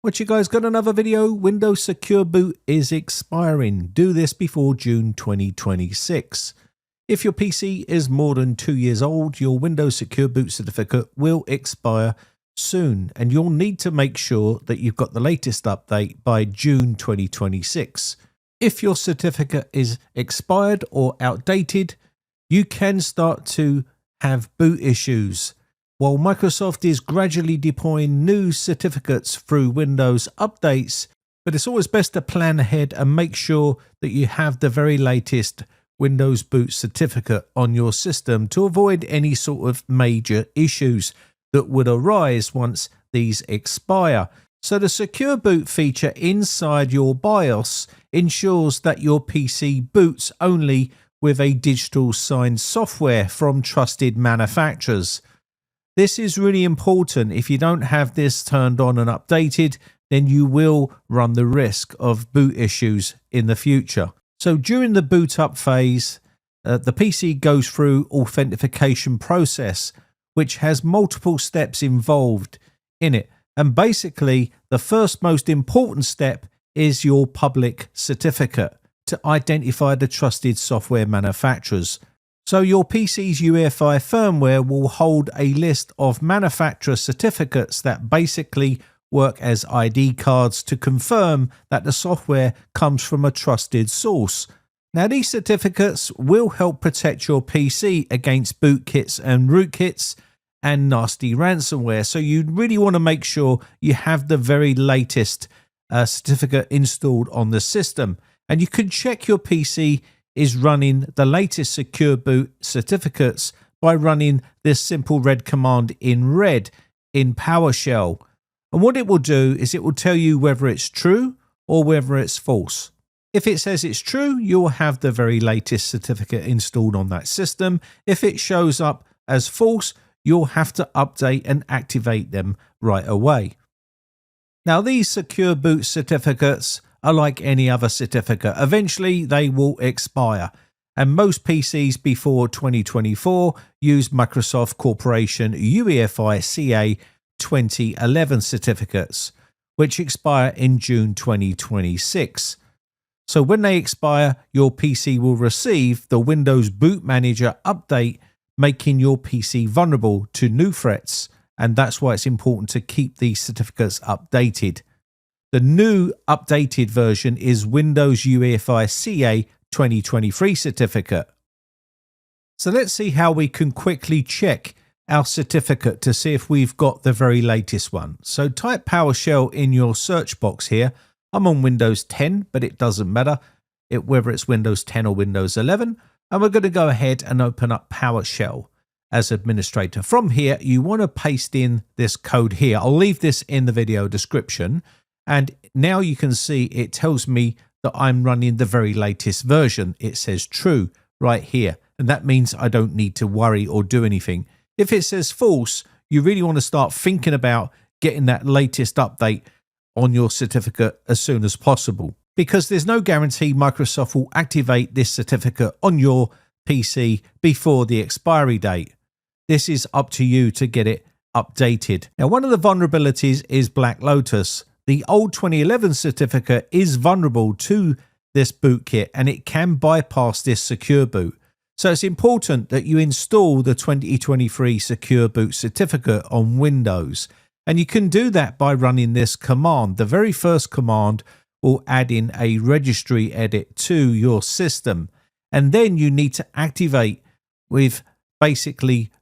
What you guys got another video? Windows Secure Boot is expiring. Do this before June 2026. If your PC is more than 2 years old, your Windows Secure Boot certificate will expire soon, and you'll need to make sure that you've got the latest update by June 2026. If your certificate is expired or outdated, you can start to have boot issues. While Microsoft is gradually deploying new certificates through Windows updates, but it's always best to plan ahead and make sure that you have the very latest Windows boot certificate on your system to avoid any sort of major issues that would arise once these expire. So the Secure Boot feature inside your BIOS ensures that your PC boots only with a digital signed software from trusted manufacturers. This is really important. If you don't have this turned on and updated, then you will run the risk of boot issues in the future. So during the boot up phase, the PC goes through authentication process, which has multiple steps involved in it. And basically, the first most important step is your public certificate to identify the trusted software manufacturers. So your PC's UEFI firmware will hold a list of manufacturer certificates that basically work as ID cards to confirm that the software comes from a trusted source. Now, these certificates will help protect your PC against bootkits and rootkits and nasty ransomware. So you really want to make sure you have the very latest certificate installed on the system. And you can check your PC is running the latest Secure Boot certificates by running this simple red command in red in PowerShell. And what it will do is it will tell you whether it's true or whether it's false. If it says it's true, you'll have the very latest certificate installed on that system. If it shows up as false, you'll have to update and activate them right away. Now, these Secure Boot certificates are like any other certificate. Eventually, they will expire. And most PCs before 2024 use Microsoft Corporation UEFI CA 2011 certificates, which expire in June 2026. So when they expire, your PC will receive the Windows Boot Manager update, making your PC vulnerable to new threats. And that's why it's important to keep these certificates updated. The new updated version is Windows UEFI CA 2023 certificate. So let's see how we can quickly check our certificate to see if we've got the very latest one. So type PowerShell in your search box here. I'm on Windows 10, but it doesn't matter whether it's Windows 10 or Windows 11. And we're going to go ahead and open up PowerShell as administrator. From here, you want to paste in this code here. I'll leave this in the video description. And now you can see it tells me that I'm running the very latest version. It says true right here. And that means I don't need to worry or do anything. If it says false, you really want to start thinking about getting that latest update on your certificate as soon as possible, because there's no guarantee Microsoft will activate this certificate on your PC before the expiry date. This is up to you to get it updated. Now, one of the vulnerabilities is Black Lotus. The old 2011 certificate is vulnerable to this bootkit and it can bypass this Secure Boot. So it's important that you install the 2023 Secure Boot certificate on Windows. And you can do that by running this command. The very first command will add in a registry edit to your system. And then you need to activate with basically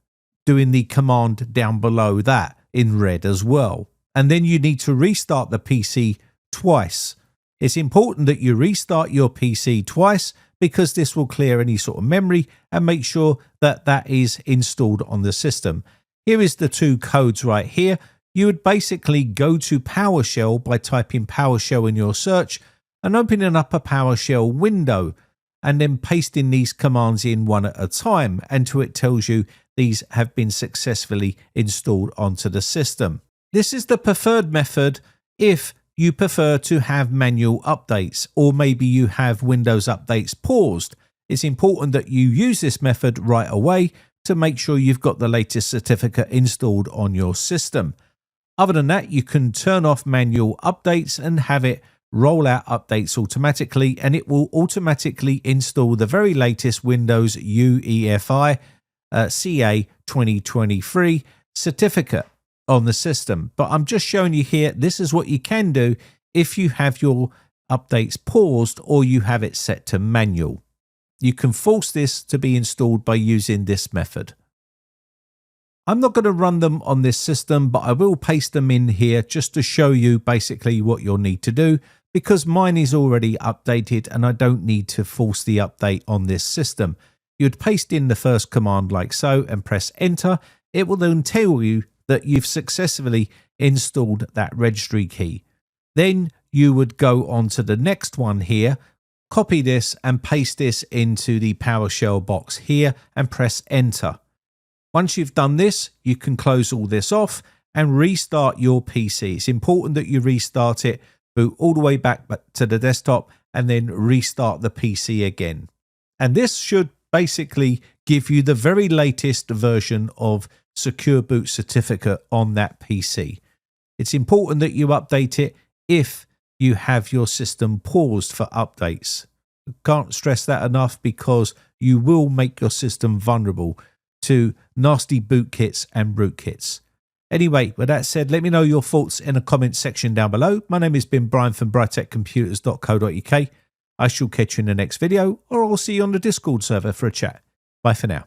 doing the command down below that in red as well. And then you need to restart the PC twice. It's important that you restart your PC twice because this will clear any sort of memory and make sure that that is installed on the system. Here is the two codes right here. You would basically go to PowerShell by typing PowerShell in your search and opening up a PowerShell window and then pasting these commands in one at a time until it tells you these have been successfully installed onto the system. This is the preferred method if you prefer to have manual updates, or maybe you have Windows updates paused. It's important that you use this method right away to make sure you've got the latest certificate installed on your system. Other than that, you can turn off manual updates and have it roll out updates automatically, and it will automatically install the very latest Windows UEFI CA 2023 certificate on the system. But I'm just showing you here, this is what you can do if you have your updates paused or you have it set to manual. You can force this to be installed by using this method. I'm not going to run them on this system, but I will paste them in here just to show you basically what you'll need to do, because mine is already updated and I don't need to force the update on this system. You'd paste in the first command like so and press enter. It will then tell you that you've successfully installed that registry key. Then you would go on to the next one here, copy this and paste this into the PowerShell box here and press enter. Once you've done this, you can close all this off and restart your PC. It's important that you restart it, boot all the way back to the desktop and then restart the PC again. And this should basically give you the very latest version of Secureboot certificate on that PC. It's important that you update it if you have your system paused for updates. Can't stress that enough, because you will make your system vulnerable to nasty bootkits and rootkits. Anyway, with that said, let me know your thoughts in the comments section down below. My name has been Brian from briteccomputers.co.uk. I shall catch you in the next video, or I'll see you on the Discord server for a chat. Bye for now.